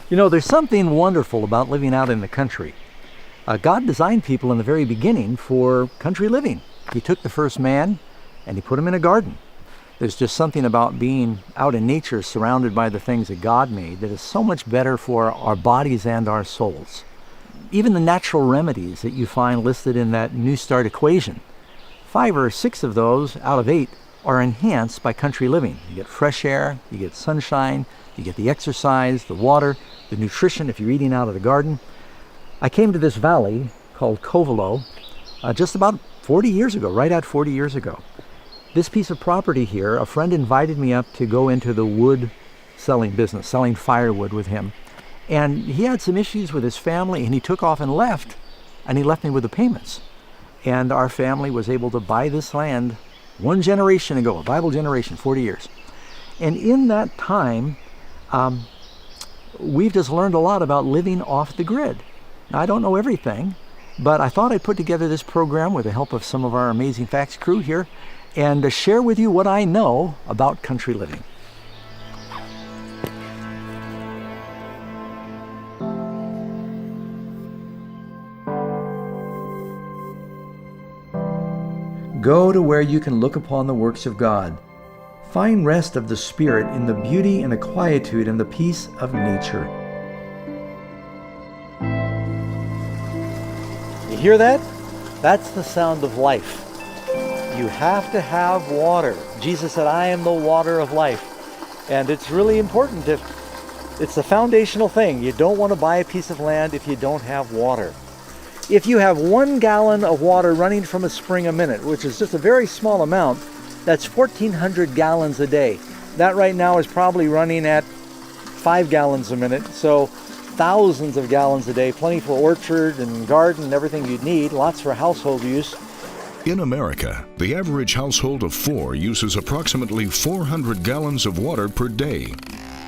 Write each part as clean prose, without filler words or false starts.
You know, there's something wonderful about living out in the country. God designed people in the very beginning for country living. He took the first man and he put him in a garden. There's just something about being out in nature surrounded by the things that God made that is so much better for our bodies and our souls. Even the natural remedies that you find listed in that New Start equation, 5 or 6 of those out of 8 are enhanced by country living. You get fresh air, you get sunshine, you get the exercise, the water, the nutrition if you're eating out of the garden. I came to this valley called Covelo just about 40 years ago, right at 40 years ago. This piece of property here, a friend invited me up to go into the wood selling business, selling firewood with him. And he had some issues with his family and he took off and he left me with the payments. And our family was able to buy this land 1 generation ago, a Bible generation, 40 years. And in that time, we've just learned a lot about living off the grid. Now, I don't know everything, but I thought I'd put together this program with the help of some of our amazing Facts crew here and to share with you what I know about country living. Go to where you can look upon the works of God. Find rest of the Spirit in the beauty and the quietude and the peace of nature. You hear that? That's the sound of life. You have to have water. Jesus said, I am the water of life. And it's really important. It's a foundational thing. You don't want to buy a piece of land if you don't have water. If you have 1 gallon of water running from a spring a minute, which is just a very small amount, that's 1,400 gallons a day. That right now is probably running at 5 gallons a minute. So thousands of gallons a day, plenty for orchard and garden and everything you'd need, lots for household use. In America, the average household of 4 uses approximately 400 gallons of water per day.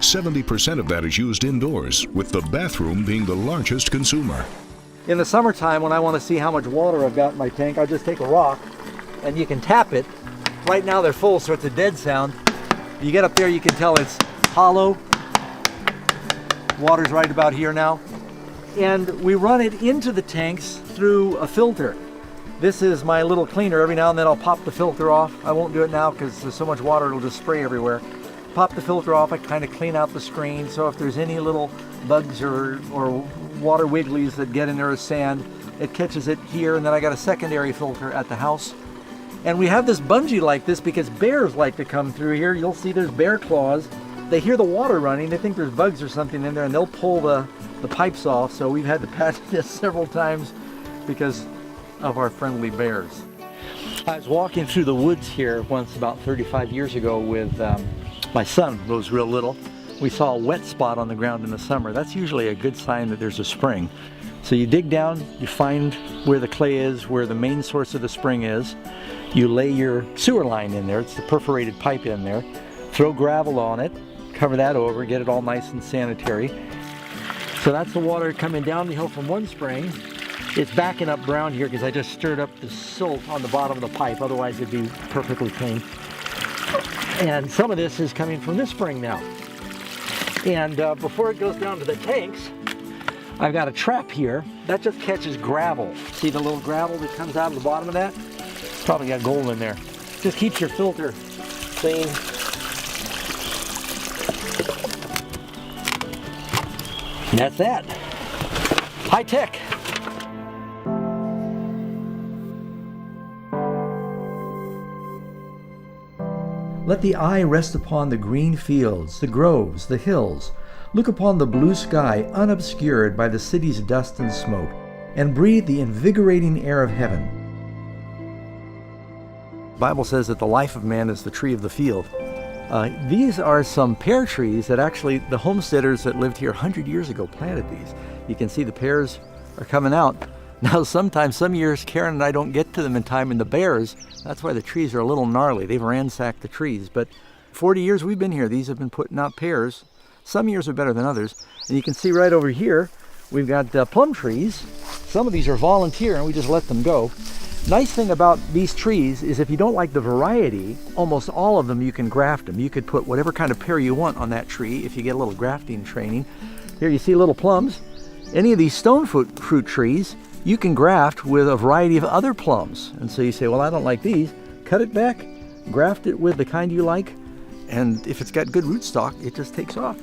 70% of that is used indoors, with the bathroom being the largest consumer. In the summertime, when I want to see how much water I've got in my tank, I'll just take a rock and you can tap it. Right now they're full, so it's a dead sound. You get up there, you can tell it's hollow. Water's right about here now. And we run it into the tanks through a filter. This is my little cleaner. Every now and then I'll pop the filter off. I won't do it now because there's so much water it'll just spray everywhere. Pop the filter off, I kind of clean out the screen, so if there's any little bugs or water wigglies that get in there as sand, it catches it here, and then I got a secondary filter at the house. And we have this bungee like this because bears like to come through here. You'll see there's bear claws. They hear the water running, they think there's bugs or something in there, and they'll pull the pipes off. So we've had to patch this several times because of our friendly bears. I was walking through the woods here once about 35 years ago with my son, who was real little. We saw a wet spot on the ground in the summer. That's usually a good sign that there's a spring. So you dig down, you find where the clay is, where the main source of the spring is. You lay your sewer line in there, it's the perforated pipe in there. Throw gravel on it, cover that over, get it all nice and sanitary. So that's the water coming down the hill from one spring. It's backing up brown here because I just stirred up the silt on the bottom of the pipe, otherwise it'd be perfectly clean. And some of this is coming from this spring now. And before it goes down to the tanks, I've got a trap here that just catches gravel. See the little gravel that comes out of the bottom of that? It's probably got gold in there. Just keeps your filter clean. And that's that. High tech. Let the eye rest upon the green fields, the groves, the hills. Look upon the blue sky unobscured by the city's dust and smoke, and breathe the invigorating air of heaven. The Bible says that the life of man is the tree of the field. These are some pear trees that actually the homesteaders that lived here 100 years ago planted these. You can see the pears are coming out. Now sometimes, some years, Karen and I don't get to them in time, and the bears, that's why the trees are a little gnarly. They've ransacked the trees. But 40 years we've been here, these have been putting out pears. Some years are better than others. And you can see right over here, we've got plum trees. Some of these are volunteer and we just let them go. Nice thing about these trees is if you don't like the variety, almost all of them you can graft them. You could put whatever kind of pear you want on that tree if you get a little grafting training. Here you see little plums. Any of these stone fruit trees, you can graft with a variety of other plums. And so you say, well, I don't like these. Cut it back, graft it with the kind you like, and if it's got good rootstock, it just takes off.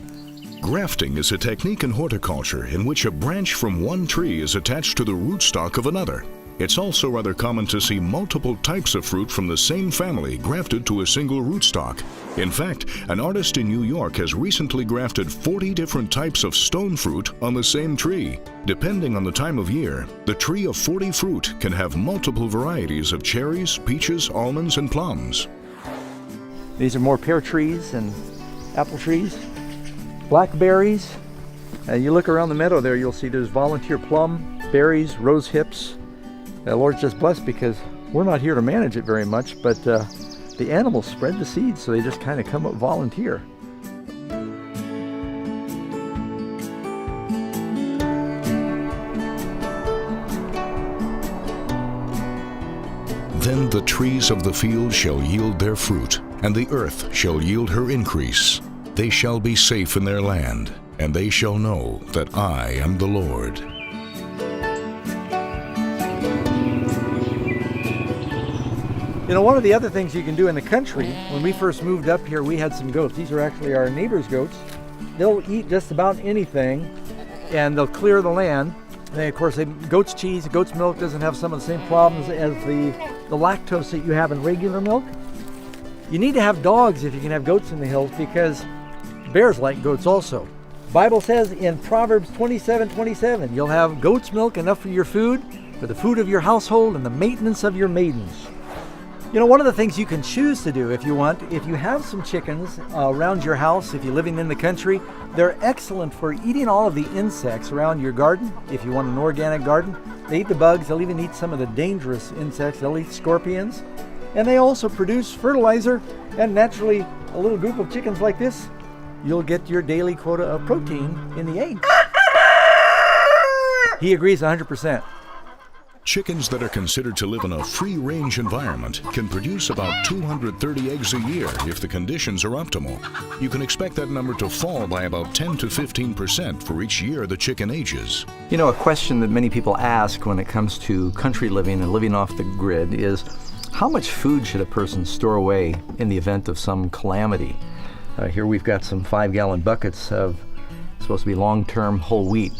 Grafting is a technique in horticulture in which a branch from one tree is attached to the rootstock of another. It's also rather common to see multiple types of fruit from the same family grafted to a single rootstock. In fact, an artist in New York has recently grafted 40 different types of stone fruit on the same tree. Depending on the time of year, the tree of 40 fruit can have multiple varieties of cherries, peaches, almonds, and plums. These are more pear trees and apple trees. Blackberries. You look around the meadow there, you'll see there's volunteer plum, berries, rose hips. The Lord's just blessed because we're not here to manage it very much, but the animals spread the seeds, so they just kind of come up volunteer. Then the trees of the field shall yield their fruit, and the earth shall yield her increase. They shall be safe in their land, and they shall know that I am the Lord. You know, one of the other things you can do in the country, when we first moved up here, we had some goats. These are actually our neighbor's goats. They'll eat just about anything, and they'll clear the land. And then, of course, goat's cheese, goat's milk doesn't have some of the same problems as the lactose that you have in regular milk. You need to have dogs if you can have goats in the hills, because bears like goats also. The Bible says in Proverbs 27:27, you'll have goat's milk enough for your food, for the food of your household, and the maintenance of your maidens. You know, one of the things you can choose to do if you want, if you have some chickens around your house, if you're living in the country, they're excellent for eating all of the insects around your garden. If you want an organic garden, they eat the bugs. They'll even eat some of the dangerous insects. They'll eat scorpions. And they also produce fertilizer, and naturally, a little group of chickens like this, you'll get your daily quota of protein in the egg. He agrees 100%. Chickens that are considered to live in a free-range environment can produce about 230 eggs a year if the conditions are optimal. You can expect that number to fall by about 10 to 15% for each year the chicken ages. You know, a question that many people ask when it comes to country living and living off the grid is, how much food should a person store away in the event of some calamity? Here we've got some 5-gallon buckets of supposed to be long-term whole wheat.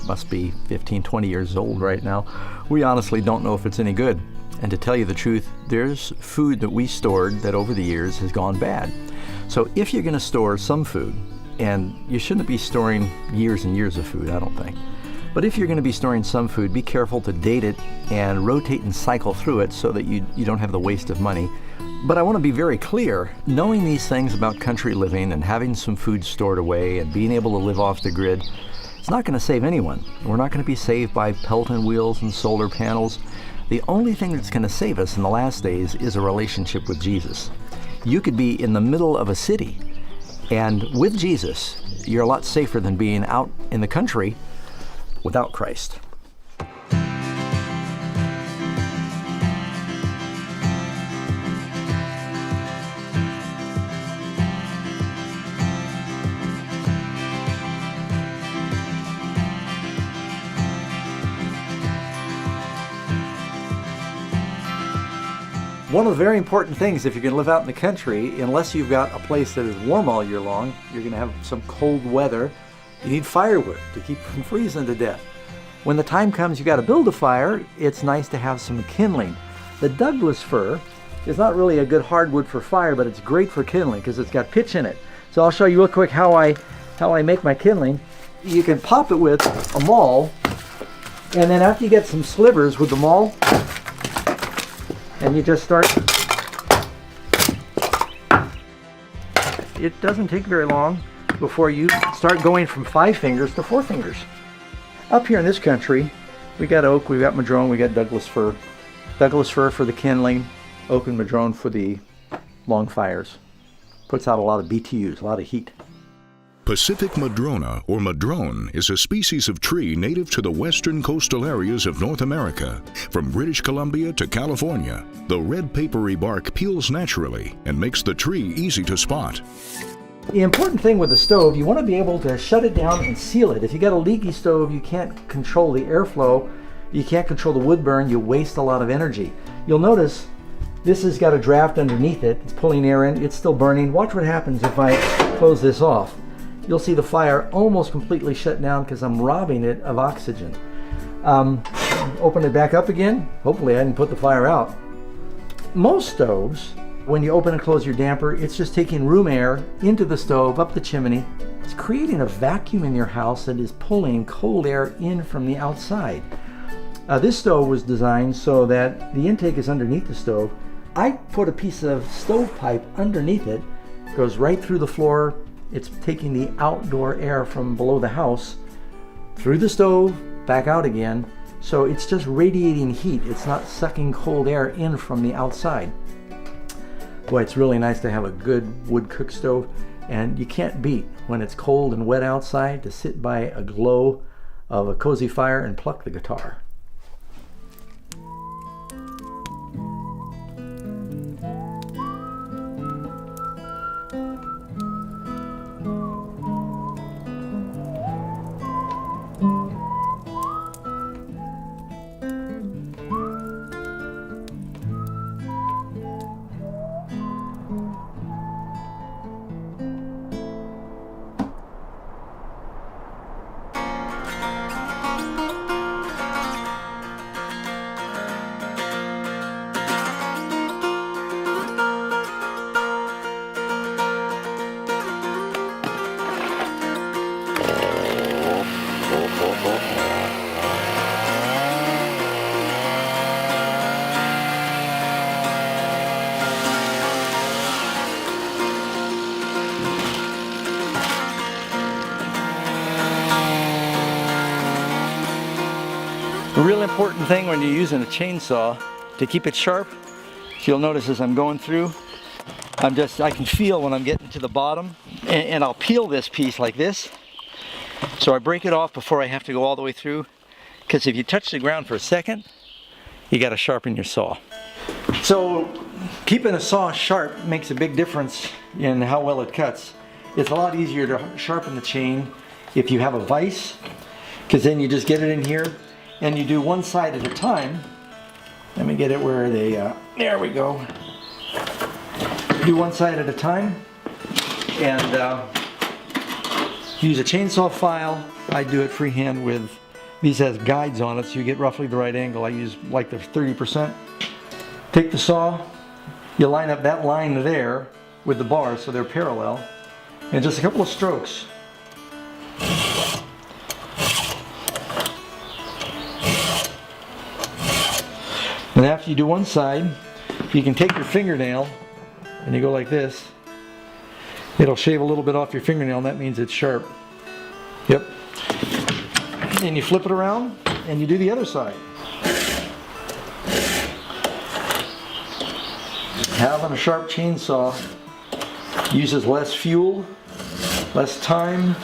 Must be 15, 20 years old right now. We honestly don't know if it's any good. And to tell you the truth, there's food that we stored that over the years has gone bad. So if you're going to store some food, and you shouldn't be storing years and years of food, I don't think. But if you're going to be storing some food, be careful to date it and rotate and cycle through it so that you don't have the waste of money. But I want to be very clear, knowing these things about country living and having some food stored away and being able to live off the grid, it's not going to save anyone. We're not going to be saved by Pelton wheels and solar panels. The only thing that's going to save us in the last days is a relationship with Jesus. You could be in the middle of a city, and with Jesus, you're a lot safer than being out in the country without Christ. One of the very important things, if you're going to live out in the country, unless you've got a place that is warm all year long, you're going to have some cold weather, you need firewood to keep from freezing to death. When the time comes you got to build a fire, it's nice to have some kindling. The Douglas fir is not really a good hardwood for fire, but it's great for kindling because it's got pitch in it. So I'll show you real quick how I make my kindling. You can pop it with a maul, and then after you get some slivers with the maul, and you just start. It doesn't take very long before you start going from 5 fingers to 4 fingers. Up here in this country, we got oak, we got madrone, we got Douglas fir. Douglas fir for the kindling, oak and madrone for the long fires. Puts out a lot of BTUs, a lot of heat. Pacific madrona, or madrone, is a species of tree native to the western coastal areas of North America. From British Columbia to California, the red papery bark peels naturally and makes the tree easy to spot. The important thing with the stove, you want to be able to shut it down and seal it. If you got a leaky stove, you can't control the airflow, you can't control the wood burn, you waste a lot of energy. You'll notice this has got a draft underneath it, it's pulling air in, it's still burning. Watch what happens if I close this off. You'll see the fire almost completely shut down because I'm robbing it of oxygen. Open it back up again. Hopefully I didn't put the fire out. Most stoves, when you open and close your damper, it's just taking room air into the stove, up the chimney. It's creating a vacuum in your house that is pulling cold air in from the outside. This stove was designed so that the intake is underneath the stove. I put a piece of stovepipe underneath it, goes right through the floor. It's taking the outdoor air from below the house through the stove, back out again. So it's just radiating heat. It's not sucking cold air in from the outside. Boy, it's really nice to have a good wood cook stove, and you can't beat when it's cold and wet outside to sit by a glow of a cozy fire and pluck the guitar. A real important thing when you're using a chainsaw to keep it sharp, you'll notice as I'm going through, I can feel when I'm getting to the bottom, and I'll peel this piece like this. So I break it off before I have to go all the way through, because if you touch the ground for a second, you got to sharpen your saw. So keeping a saw sharp makes a big difference in how well it cuts. It's a lot easier to sharpen the chain if you have a vise, because then you just get it in here and you do one side at a time. Let me get it where they, there we go. Do one side at a time, and use a chainsaw file. I do it freehand with, these has guides on it so you get roughly the right angle. I use like the 30%. Take the saw, you line up that line there with the bars so they're parallel, and just a couple of strokes. And after you do one side, you can take your fingernail and you go like this. It'll shave a little bit off your fingernail, and that means it's sharp. Yep. And you flip it around and you do the other side. Having a sharp chainsaw uses less fuel, less time,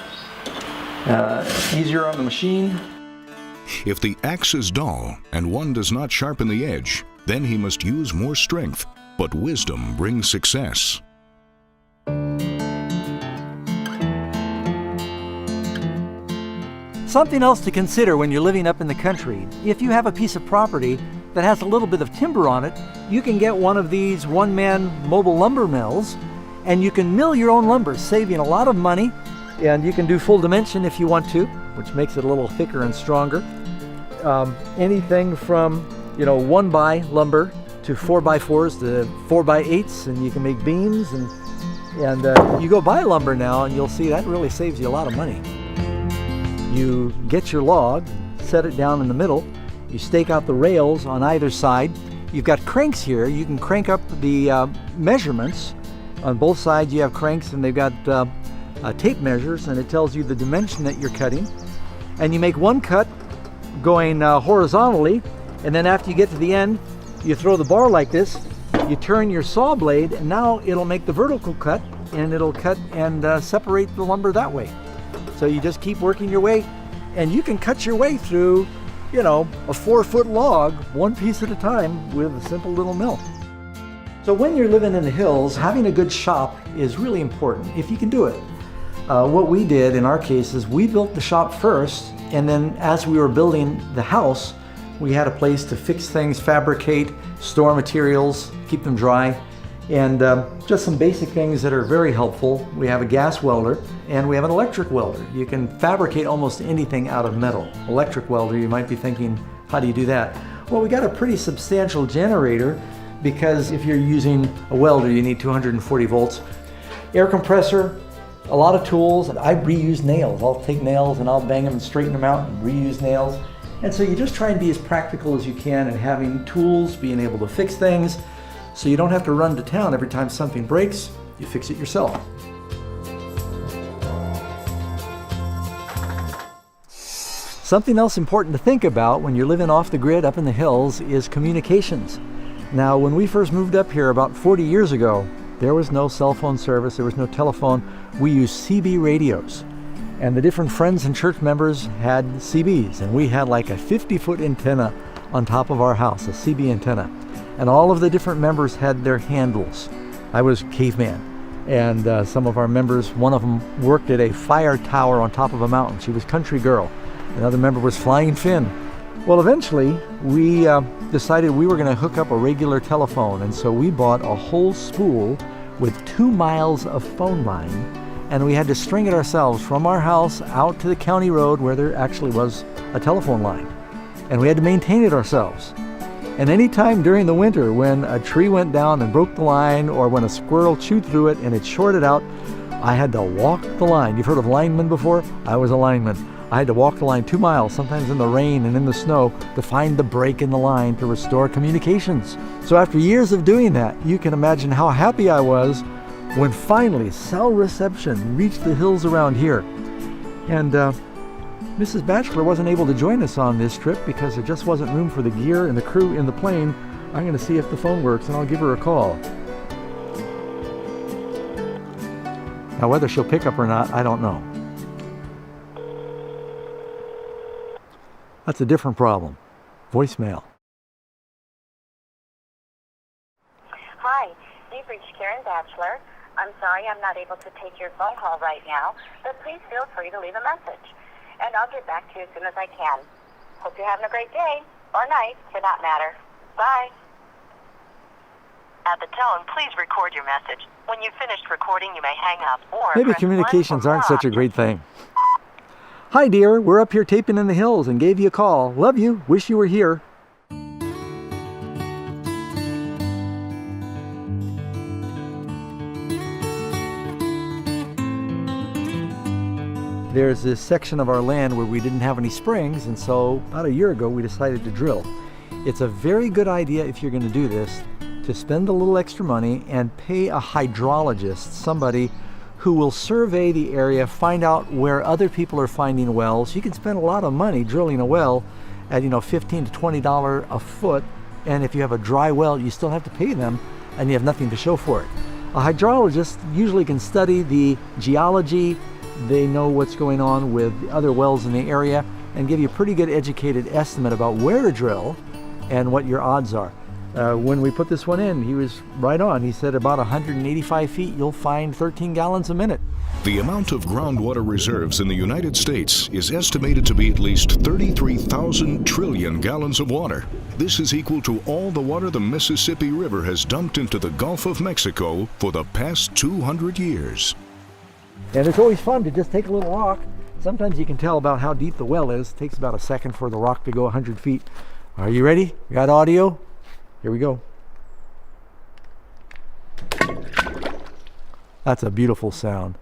easier on the machine. If the axe is dull and one does not sharpen the edge, then he must use more strength. But wisdom brings success. Something else to consider when you're living up in the country. If you have a piece of property that has a little bit of timber on it, you can get one of these one-man mobile lumber mills, and you can mill your own lumber, saving a lot of money. And you can do full dimension if you want to, which makes it a little thicker and stronger. Anything from 1x lumber to 4x4s to 4x8s, and you can make beams, and you go buy lumber now and you'll see that really saves you a lot of money. You get your log, set it down in the middle, you stake out the rails on either side. You've got cranks here, you can crank up the measurements. On both sides you have cranks, and they've got tape measures, and it tells you the dimension that you're cutting. And you make one cut going horizontally, and then after you get to the end, you throw the bar like this, you turn your saw blade, and now it'll make the vertical cut, and it'll cut and separate the lumber that way. So you just keep working your way, and you can cut your way through, a 4-foot log, one piece at a time, with a simple little mill. So when you're living in the hills, having a good shop is really important, if you can do it. What we did in our case is we built the shop first, and then as we were building the house, we had a place to fix things, fabricate, store materials, keep them dry, and just some basic things that are very helpful. We have a gas welder and we have an electric welder. You can fabricate almost anything out of metal. Electric welder, you might be thinking, how do you do that? Well, we got a pretty substantial generator, because if you're using a welder, you need 240 volts. Air compressor, a lot of tools, and I reuse nails. I'll take nails and I'll bang them and straighten them out and reuse nails. And so you just try and be as practical as you can in having tools, being able to fix things, so you don't have to run to town every time something breaks. You fix it yourself. Something else important to think about when you're living off the grid up in the hills is communications. Now, when we first moved up here about 40 years ago, there was no cell phone service, there was no telephone. We used CB radios. And the different friends and church members had CBs, and we had like a 50-foot antenna on top of our house, a CB antenna. And all of the different members had their handles. I was caveman, and some of our members, one of them worked at a fire tower on top of a mountain. She was country girl. Another member was Flying Finn. Well, eventually we decided we were going to hook up a regular telephone, and so we bought a whole spool with 2 miles of phone line, and we had to string it ourselves from our house out to the county road where there actually was a telephone line, and we had to maintain it ourselves. And any time during the winter when a tree went down and broke the line, or when a squirrel chewed through it and it shorted out, I had to walk the line. You've heard of linemen before? I was a lineman. I had to walk the line 2 miles, sometimes in the rain and in the snow, to find the break in the line to restore communications. So after years of doing that, you can imagine how happy I was when finally cell reception reached the hills around here. And Mrs. Batchelor wasn't able to join us on this trip because there just wasn't room for the gear and the crew in the plane. I'm going to see if the phone works, and I'll give her a call. Now, whether she'll pick up or not, I don't know. That's a different problem. Voicemail. Hi, you've reached Karen Batchelor. I'm sorry I'm not able to take your phone call right now, but please feel free to leave a message, and I'll get back to you as soon as I can. Hope you're having a great day, or night, for that matter. Bye. At the tone, please record your message. When you've finished recording, you may hang up or Maybe press communications 1 for aren't such a more great thing. Hi dear, we're up here taping in the hills and gave you a call. Love you, wish you were here. There's this section of our land where we didn't have any springs, and so about a year ago we decided to drill. It's a very good idea, if you're going to do this, to spend a little extra money and pay a hydrologist, somebody who will survey the area, find out where other people are finding wells. You can spend a lot of money drilling a well at $15 to $20 a foot, and if you have a dry well, you still have to pay them, and you have nothing to show for it. A hydrologist usually can study the geology, they know what's going on with other wells in the area, and give you a pretty good educated estimate about where to drill and what your odds are. When we put this one in, he was right on. He said about 185 feet, you'll find 13 gallons a minute. The amount of groundwater reserves in the United States is estimated to be at least 33,000 trillion gallons of water. This is equal to all the water the Mississippi River has dumped into the Gulf of Mexico for the past 200 years. And it's always fun to just take a little rock. Sometimes you can tell about how deep the well is. It takes about a second for the rock to go 100 feet. Are you ready? You got audio? Here we go. That's a beautiful sound.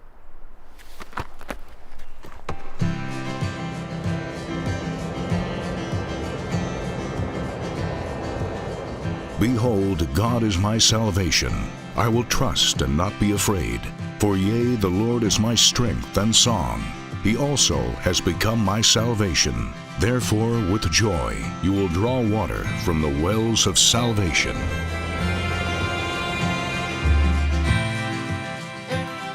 Behold, God is my salvation. I will trust and not be afraid. For yea, the Lord is my strength and song. He also has become my salvation. Therefore, with joy, you will draw water from the wells of salvation.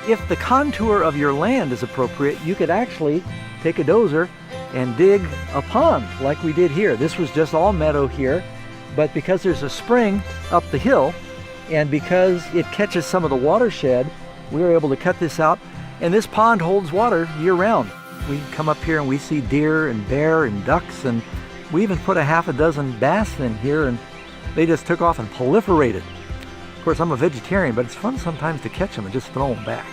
If the contour of your land is appropriate, you could actually take a dozer and dig a pond like we did here. This was just all meadow here, but because there's a spring up the hill, And because it catches some of the watershed, we were able to cut this out. And this pond holds water year-round. We come up here and we see deer and bear and ducks, and we even put a half a dozen bass in here, and they just took off and proliferated. Of course, I'm a vegetarian, but it's fun sometimes to catch them and just throw them back.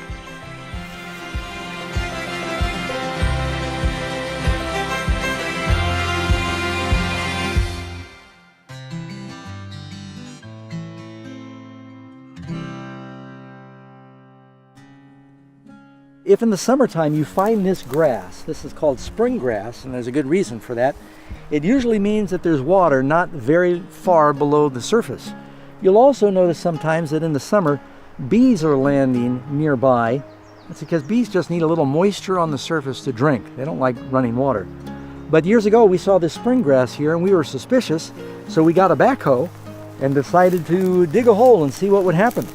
If in the summertime you find this grass, this is called spring grass, and there's a good reason for that, it usually means that there's water not very far below the surface. You'll also notice sometimes that in the summer, bees are landing nearby. That's because bees just need a little moisture on the surface to drink. They don't like running water. But years ago, we saw this spring grass here, and we were suspicious, so we got a backhoe and decided to dig a hole and see what would happen.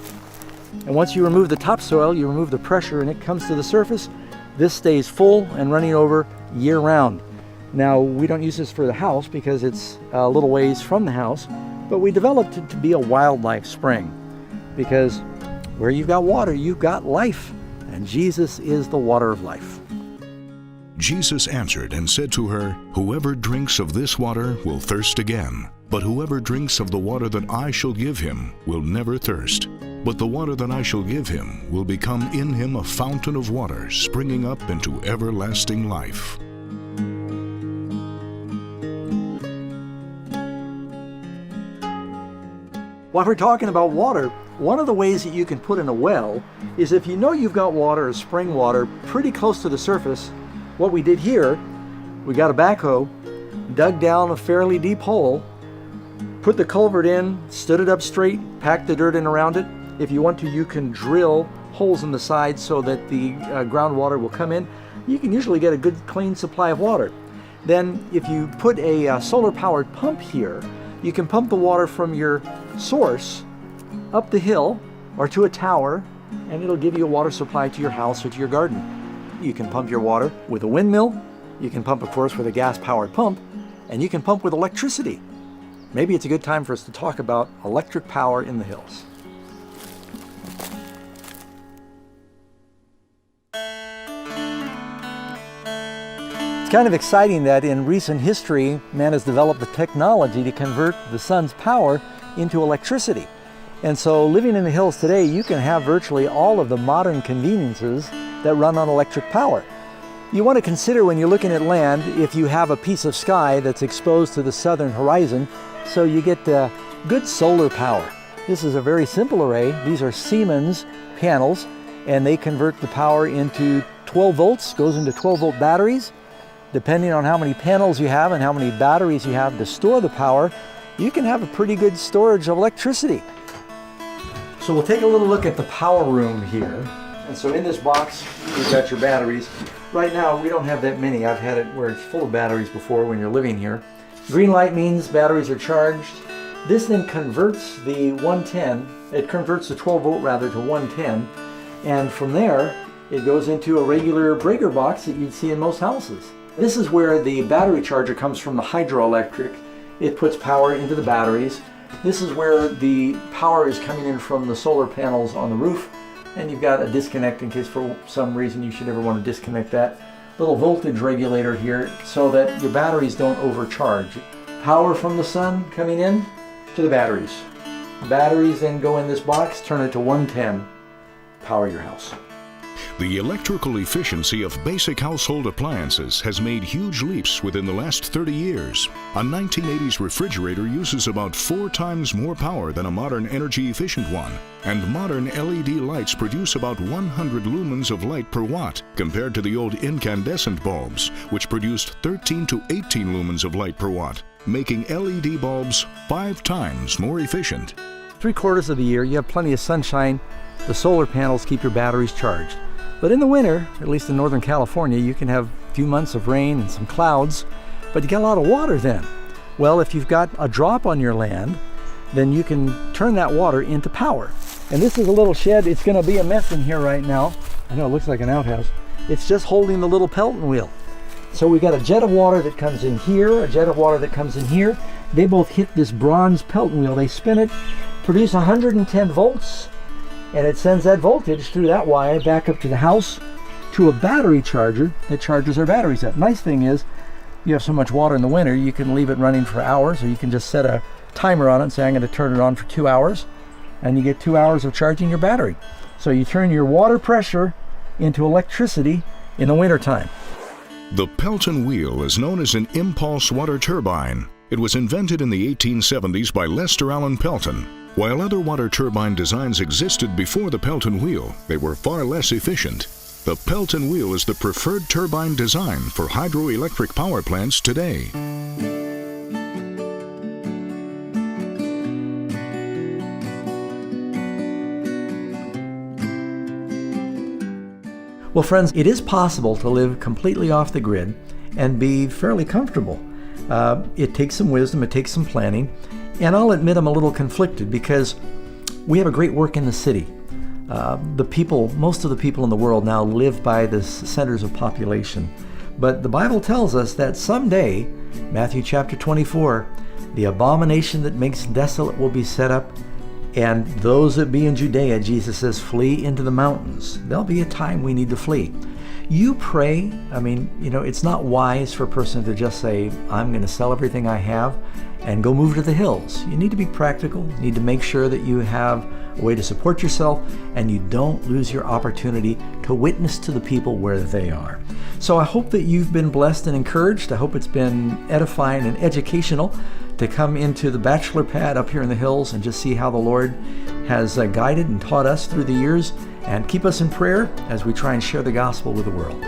And once you remove the topsoil, you remove the pressure, and it comes to the surface. This stays full and running over year-round. Now, we don't use this for the house because it's a little ways from the house, but we developed it to be a wildlife spring, because where you've got water, you've got life, and Jesus is the water of life. Jesus answered and said to her, "Whoever drinks of this water will thirst again, but whoever drinks of the water that I shall give him will never thirst. But the water that I shall give him will become in him a fountain of water springing up into everlasting life." While we're talking about water, one of the ways that you can put in a well is if you know you've got water, or spring water, pretty close to the surface. What we did here, we got a backhoe, dug down a fairly deep hole, put the culvert in, stood it up straight, packed the dirt in around it. If you want to, you can drill holes in the side so that the groundwater will come in. You can usually get a good clean supply of water. Then if you put a solar-powered pump here, you can pump the water from your source up the hill or to a tower, and it'll give you a water supply to your house or to your garden. You can pump your water with a windmill. You can pump, of course, with a gas-powered pump, and you can pump with electricity. Maybe it's a good time for us to talk about electric power in the hills. It's kind of exciting that in recent history, man has developed the technology to convert the sun's power into electricity. And so living in the hills today, you can have virtually all of the modern conveniences that run on electric power. You want to consider when you're looking at land, if you have a piece of sky that's exposed to the southern horizon, so you get good solar power. This is a very simple array. These are Siemens panels, and they convert the power into 12 volts, goes into 12-volt batteries. Depending on how many panels you have and how many batteries you have to store the power, you can have a pretty good storage of electricity. So we'll take a little look at the power room here. And so in this box, you've got your batteries. Right now, we don't have that many. I've had it where it's full of batteries before when you're living here. Green light means batteries are charged. This then converts the 110, it converts the 12 volt rather to 110. And from there, it goes into a regular breaker box that you'd see in most houses. This is where the battery charger comes from the hydroelectric. It puts power into the batteries. This is where the power is coming in from the solar panels on the roof. And you've got a disconnect in case for some reason you should ever want to disconnect that. Little voltage regulator here so that your batteries don't overcharge. Power from the sun coming in to the batteries. Batteries then go in this box, turn it to 110, power your house. The electrical efficiency of basic household appliances has made huge leaps within the last 30 years. A 1980s refrigerator uses about 4 times more power than a modern energy-efficient one, and modern LED lights produce about 100 lumens of light per watt, compared to the old incandescent bulbs, which produced 13 to 18 lumens of light per watt, making LED bulbs 5 times more efficient. 3/4 of the year, you have plenty of sunshine. The solar panels keep your batteries charged. But in the winter, at least in Northern California, you can have a few months of rain and some clouds, but you get a lot of water then. Well, if you've got a drop on your land, then you can turn that water into power. And this is a little shed. It's going to be a mess in here right now. I know it looks like an outhouse. It's just holding the little Pelton wheel. So we've got a jet of water that comes in here, a jet of water that comes in here. They both hit this bronze Pelton wheel. They spin it, produce 110 volts, and it sends that voltage through that wire back up to the house to a battery charger that charges our batteries up. Nice thing is, you have so much water in the winter, you can leave it running for hours, or you can just set a timer on it and say, I'm going to turn it on for 2 hours, and you get 2 hours of charging your battery. So you turn your water pressure into electricity in the wintertime. The Pelton wheel is known as an impulse water turbine. It was invented in the 1870s by Lester Allen Pelton. While other water turbine designs existed before the Pelton wheel, they were far less efficient. The Pelton wheel is the preferred turbine design for hydroelectric power plants today. Well, friends, it is possible to live completely off the grid and be fairly comfortable. It takes some wisdom, it takes some planning, and I'll admit I'm a little conflicted because we have a great work in the city. Most of the people in the world now live by the centers of population. But the Bible tells us that someday, Matthew chapter 24, the abomination that makes desolate will be set up, and those that be in Judea, Jesus says, flee into the mountains. There'll be a time we need to flee. You pray. It's not wise for a person to just say, I'm going to sell everything I have and go move to the hills. You need to be practical. You need to make sure that you have a way to support yourself and you don't lose your opportunity to witness to the people where they are. So I hope that you've been blessed and encouraged. I hope it's been edifying and educational to come into the Batchelor pad up here in the hills and just see how the Lord has guided and taught us through the years, and keep us in prayer as we try and share the gospel with the world.